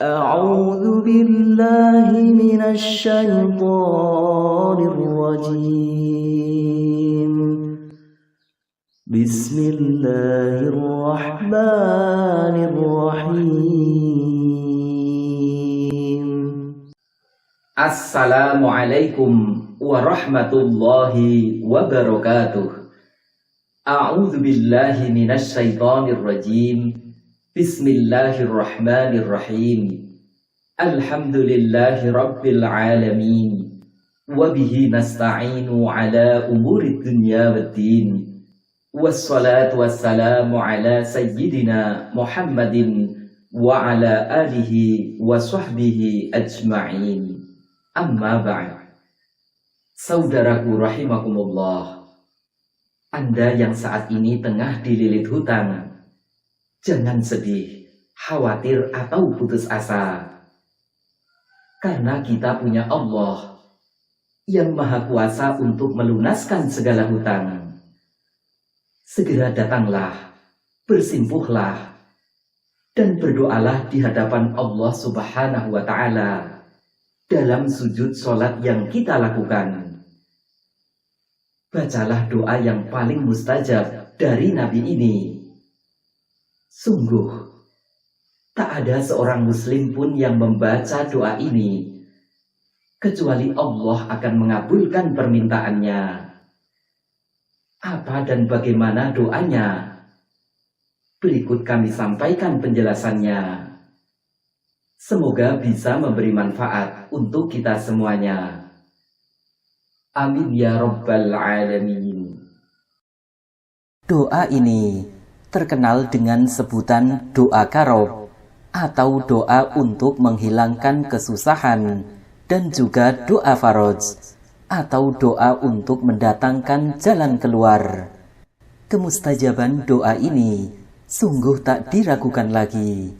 أعوذ بالله من الشيطان الرجيم بسم الله الرحمن الرحيم Assalamualaikum warahmatullahi wabarakatuh. A'udzu billahi minasy syaithanir rajim. Bismillahirrahmanirrahim. Alhamdulillahi rabbil alamin. Wa bihi nasta'inu ala umurid dunya waddin. Wassalatu wassalamu ala sayyidina Muhammadin wa ala alihi wa sahbihi ajma'in. Amma ba'd. Saudaraku rahimakumullah, Anda yang saat ini tengah dililit hutang, jangan sedih, khawatir atau putus asa. Karena kita punya Allah yang maha kuasa untuk melunaskan segala hutang. Segera datanglah, bersimpuhlah, dan berdoalah di hadapan Allah Subhanahu wa Ta'ala dalam sujud sholat yang kita lakukan. Bacalah doa yang paling mustajab dari Nabi ini. Sungguh, tak ada seorang muslim pun yang membaca doa ini kecuali Allah akan mengabulkan permintaannya. Apa dan bagaimana doanya? Berikut kami sampaikan penjelasannya. Semoga bisa memberi manfaat untuk kita semuanya. Amin ya rabbal alamin. Doa ini terkenal dengan sebutan doa karob atau doa untuk menghilangkan kesusahan, dan juga doa faraj atau doa untuk mendatangkan jalan keluar. Kemustajaban doa ini sungguh tak diragukan lagi,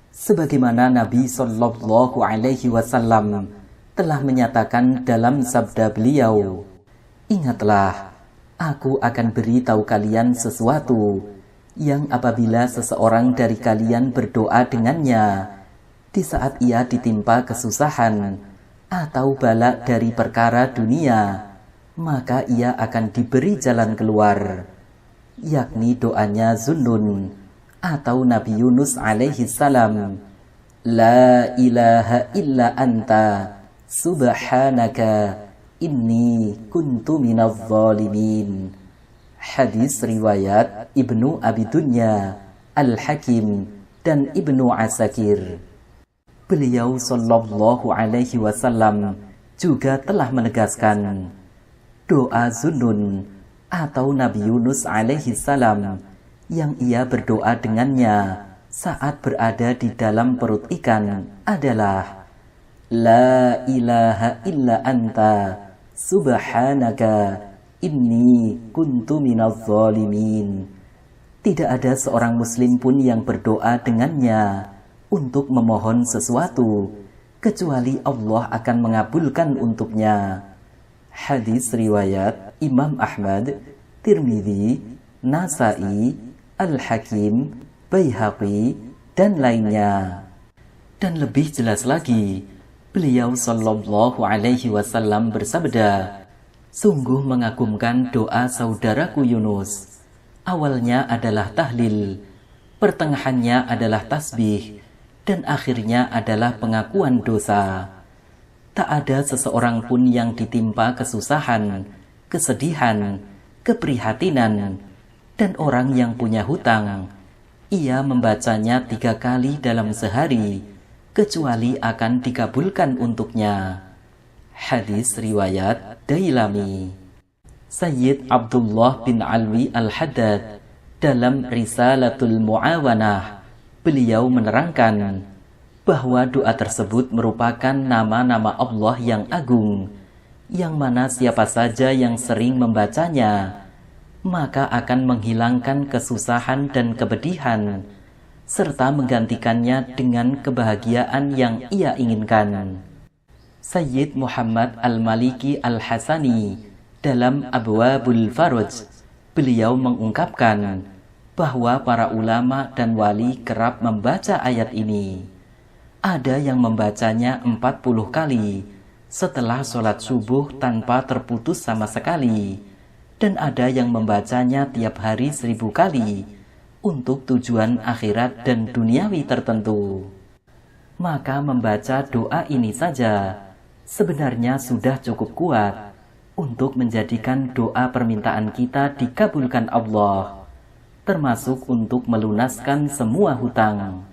sebagaimana Nabi Shallallahu Alaihi Wasallam telah menyatakan dalam sabda beliau, "Ingatlah, aku akan beritahu kalian sesuatu yang apabila seseorang dari kalian berdoa dengannya di saat ia ditimpa kesusahan atau bala dari perkara dunia, maka ia akan diberi jalan keluar," yakni doanya Zunnun atau Nabi Yunus alaihi salam, "La ilaha illa anta subhanaka inni kuntu minadh dhalimin." Hadis riwayat Ibnu Abi Dunya, Al-Hakim, dan Ibnu Asakir. Beliau Shallallahu Alaihi Wasallam juga telah menegaskan, doa Zunnun atau Nabi Yunus alaihi salam yang ia berdoa dengannya saat berada di dalam perut ikan adalah, "La ilaha illa anta subhanaka inni kuntu minadh dhalimin." Tidak ada seorang muslim pun yang berdoa dengannya untuk memohon sesuatu kecuali Allah akan mengabulkan untuknya. Hadis riwayat Imam Ahmad, Tirmidzi, Nasa'i, Al-Hakim, Baihaqi, dan lainnya. Dan lebih jelas lagi, beliau Shallallahu Alaihi Wasallam bersabda, "Sungguh mengagumkan doa saudaraku Yunus. Awalnya adalah tahlil, pertengahannya adalah tasbih, dan akhirnya adalah pengakuan dosa. Tak ada seseorang pun yang ditimpa kesusahan, kesedihan, keprihatinan, dan orang yang punya hutang, ia membacanya 3 kali dalam sehari, kecuali akan dikabulkan untuknya." Hadis riwayat Dailami. Sayyid Abdullah bin Alwi Al-Haddad dalam Risalatul Mu'awanah, beliau menerangkan bahwa doa tersebut merupakan nama-nama Allah yang agung, yang mana siapa saja yang sering membacanya, maka akan menghilangkan kesusahan dan kepedihan, serta menggantikannya dengan kebahagiaan yang ia inginkan. Sayyid Muhammad Al-Maliki Al-Hasani dalam Abwabul Faraj, beliau mengungkapkan bahwa para ulama dan wali kerap membaca ayat ini. Ada yang membacanya 40 kali setelah sholat subuh tanpa terputus sama sekali, dan ada yang membacanya tiap hari 1000 kali untuk tujuan akhirat dan duniawi tertentu. Maka membaca doa ini saja sebenarnya sudah cukup kuat untuk menjadikan doa permintaan kita dikabulkan Allah, termasuk untuk melunaskan semua hutang.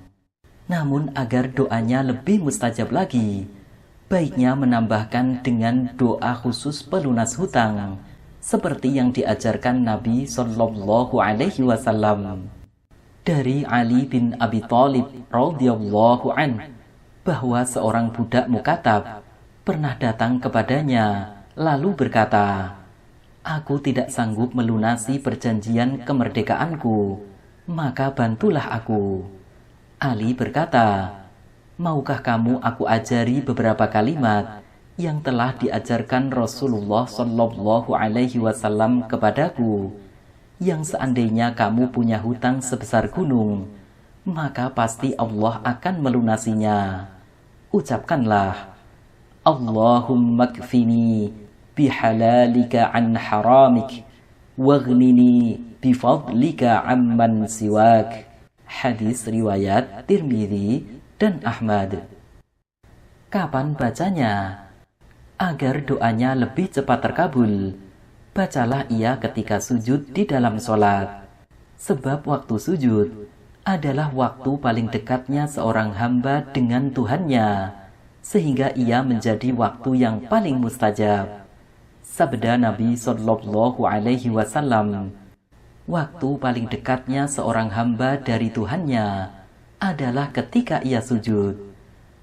Namun agar doanya lebih mustajab lagi, baiknya menambahkan dengan doa khusus pelunas hutang, seperti yang diajarkan Nabi Shallallahu Alaihi Wasallam. Dari Ali bin Abi Thalib radhiyallahu an, bahwa seorang budak mukatab pernah datang kepadanya lalu berkata, "Aku tidak sanggup melunasi perjanjian kemerdekaanku, maka bantulah aku." Ali berkata, "Maukah kamu aku ajari beberapa kalimat yang telah diajarkan Rasulullah Shallallahu Alaihi Wasallam kepadaku, yang seandainya kamu punya hutang sebesar gunung, maka pasti Allah akan melunasinya. Ucapkanlah, Allahumma kfini bihalalika an haramik, waghnini bifadlika amman siwak." Hadis riwayat Tirmidzi dan Ahmad. Kapan bacanya? Agar doanya lebih cepat terkabul, bacalah ia ketika sujud di dalam sholat. Sebab waktu sujud adalah waktu paling dekatnya seorang hamba dengan Tuhannya, sehingga ia menjadi waktu yang paling mustajab. Sabda Nabi Shallallahu Alaihi Wasallam, waktu paling dekatnya seorang hamba dari Tuhannya adalah ketika ia sujud,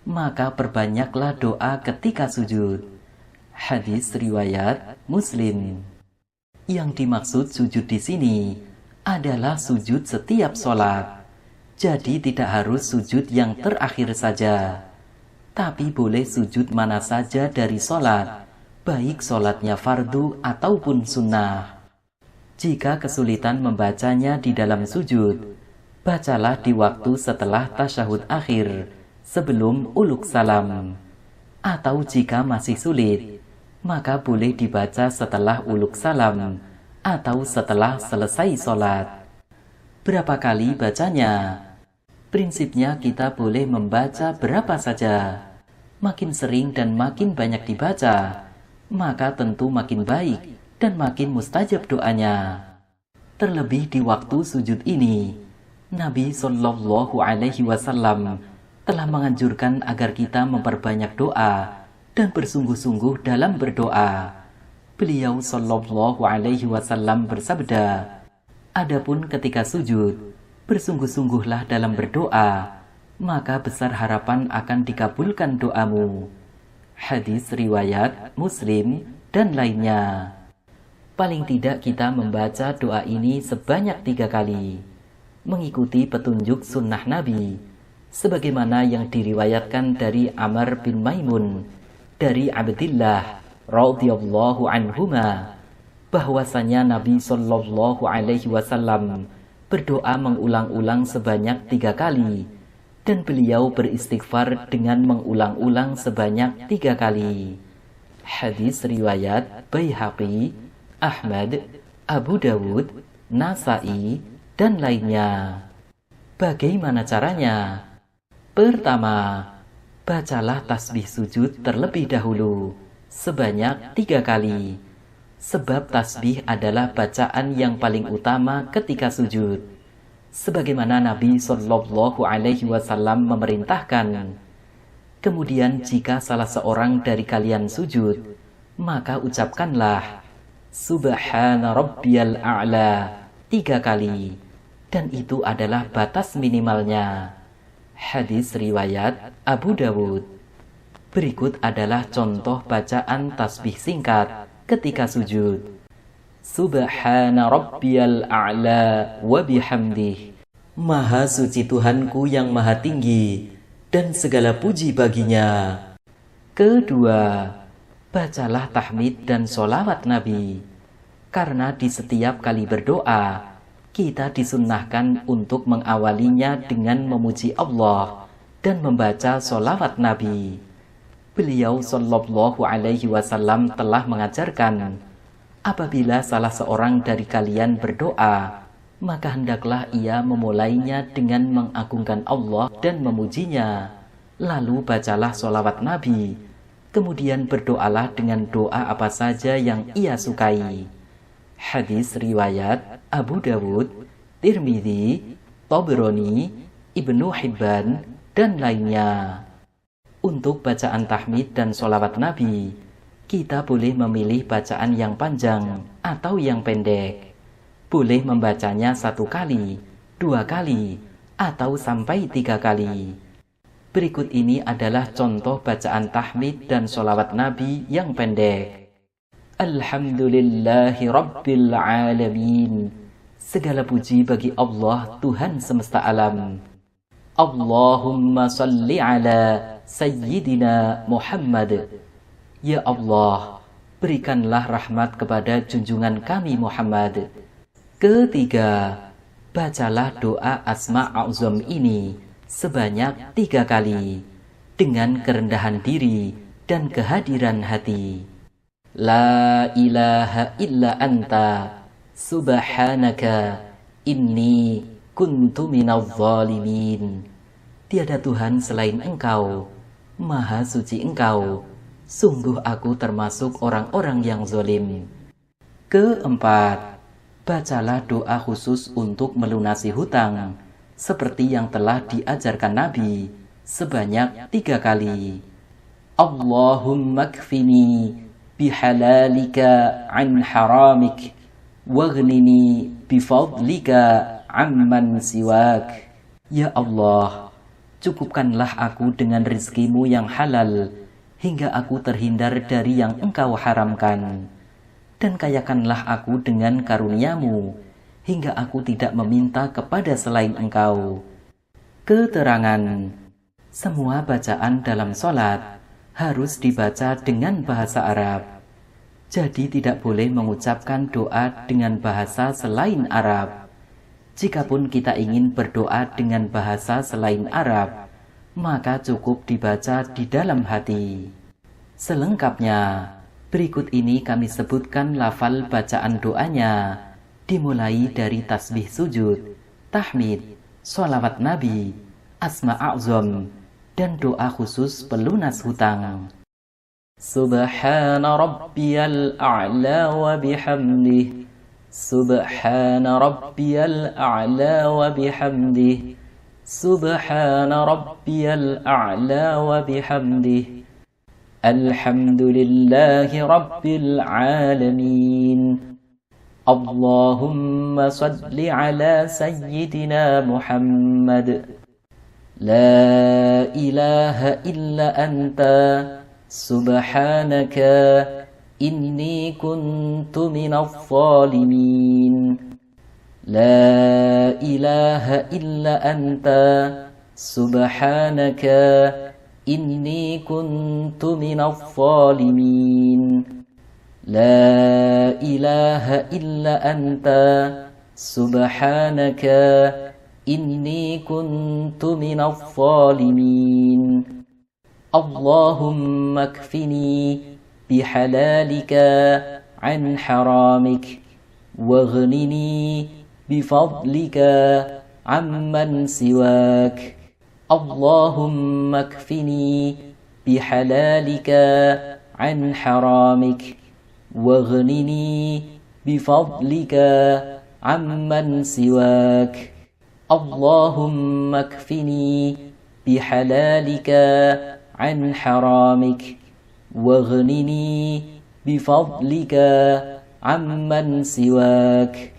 maka perbanyaklah doa ketika sujud. Hadis riwayat Muslim. Yang dimaksud sujud di sini adalah sujud setiap sholat. Jadi tidak harus sujud yang terakhir saja, tapi boleh sujud mana saja dari sholat, baik sholatnya fardu ataupun sunnah. Jika kesulitan membacanya di dalam sujud, bacalah di waktu setelah tasyahud akhir, sebelum uluk salam. Atau jika masih sulit, maka boleh dibaca setelah uluk salam, atau setelah selesai sholat. Berapa kali bacanya? Prinsipnya kita boleh membaca berapa saja. Makin sering dan makin banyak dibaca, maka tentu makin baik dan makin mustajab doanya. Terlebih di waktu sujud ini, Nabi Shallallahu Alaihi Wasallam telah menganjurkan agar kita memperbanyak doa dan bersungguh-sungguh dalam berdoa. Beliau Shallallahu Alaihi Wasallam bersabda, "Adapun ketika sujud, bersungguh-sungguhlah dalam berdoa, maka besar harapan akan dikabulkan doamu." Hadis riwayat Muslim dan lainnya. Paling tidak kita membaca doa ini sebanyak 3 kali, mengikuti petunjuk sunnah Nabi, sebagaimana yang diriwayatkan dari Amr bin Maimun, dari Abdillah radhiyallahu anhuma, bahwasanya Nabi Shallallahu Alaihi Wasallam berdoa mengulang-ulang sebanyak 3 kali, dan beliau beristighfar dengan mengulang-ulang sebanyak 3 kali. Hadis riwayat Baihaqi, Ahmad, Abu Dawud, Nasai, dan lainnya. Bagaimana caranya? Pertama, bacalah tasbih sujud terlebih dahulu, sebanyak 3 kali. Sebab tasbih adalah bacaan yang paling utama ketika sujud. Sebagaimana Nabi Shallallahu Alaihi Wasallam memerintahkan. Kemudian jika salah seorang dari kalian sujud, maka ucapkanlah, Subhana Rabbiyal A'la 3 kali, dan itu adalah batas minimalnya. Hadis riwayat Abu Dawud. Berikut adalah contoh bacaan tasbih singkat ketika sujud. Subhana Rabbiyal A'la wa bihamdih. Maha suci Tuhanku yang maha tinggi, dan segala puji baginya. Kedua, bacalah tahmid dan sholawat Nabi. Karena di setiap kali berdoa, kita disunnahkan untuk mengawalinya dengan memuji Allah dan membaca sholawat Nabi. Beliau Shallallahu Alaihi Wasallam telah mengajarkan, apabila salah seorang dari kalian berdoa, maka hendaklah ia memulainya dengan mengagungkan Allah dan memujinya. Lalu bacalah sholawat Nabi, kemudian berdoalah dengan doa apa saja yang ia sukai. Hadis riwayat Abu Dawud, Tirmidzi, Tabrani, Ibnu Hibban, dan lainnya. Untuk bacaan tahmid dan sholawat Nabi, kita boleh memilih bacaan yang panjang atau yang pendek. Boleh membacanya 1 kali, 2 kali, atau sampai 3 kali. Berikut ini adalah contoh bacaan tahmid dan sholawat Nabi yang pendek. Alhamdulillahi Rabbil Alamin. Segala puji bagi Allah, Tuhan semesta alam. Allahumma salli ala Sayyidina Muhammad. Ya Allah, berikanlah rahmat kepada junjungan kami Muhammad. Ketiga, bacalah doa Asma A'zam ini sebanyak 3 kali dengan kerendahan diri dan kehadiran hati. La ilaha illa anta subhanaka inni kuntu minadh dhalimin. Tiada Tuhan selain Engkau, Maha suci Engkau, sungguh aku termasuk orang-orang yang zalim. Keempat, bacalah doa khusus untuk melunasi hutang, seperti yang telah diajarkan Nabi, sebanyak 3 kali. Allahumma kfini bihalalika an haramik, waghnini bifadlika amman siwak. Ya Allah, cukupkanlah aku dengan rizkimu yang halal, hingga aku terhindar dari yang Engkau haramkan. Dan kayakanlah aku dengan karuniamu, hingga aku tidak meminta kepada selain Engkau. Keterangan: semua bacaan dalam sholat harus dibaca dengan bahasa Arab. Jadi tidak boleh mengucapkan doa dengan bahasa selain Arab. Jikapun kita ingin berdoa dengan bahasa selain Arab, maka cukup dibaca di dalam hati. Selengkapnya, berikut ini kami sebutkan lafal bacaan doanya, dimulai dari tasbih sujud, tahmid, sholawat Nabi, Asma A'zam, dan doa khusus pelunas hutang. Subhana rabbiyal a'la wa bihamdih. Subhana rabbiyal a'la wa bihamdih. Subhana rabbiyal a'la wa bihamdih. Alhamdulillahi rabbil alamin. Allahumma salli ala Sayyidina Muhammad. La ilaha illa anta subhanaka inni kuntu minadh dhalimin. La ilaha illa anta subhanaka inni kuntu minadh dhalimin. La ilaha illa anta subhanaka inni kuntu minadh dhalimin. Allahumma kfini bihalalika an haramik, waghnini bifadlika amman siwak. Allahumma kfini bihalalika an haramik, waghnini bifadlika amman siwak. Allahumma kfini bihalalika an haramik, waghnini bifadlika amman siwak.